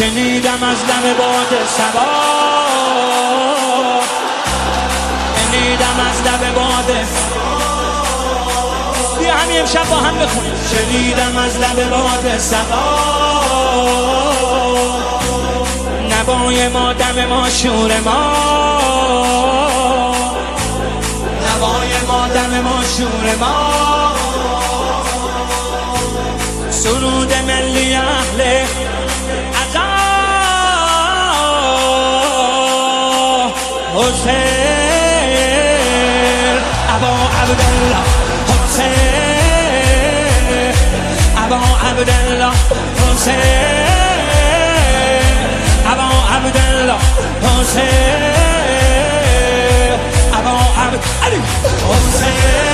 شنیدم از لب باد صبا، شنیدم از لب باد. بیا همین امشب با هم بخونیم. شنیدم از لب باد صبا، نوای ما دم ما شور ما، نوای ما دم ما شور ما، سرود ملی اهل عزا حسین ابا عبدالله، حسین ابا عبدالله، حسین ابا عبدالله، حسین ابا عبدالله، حسین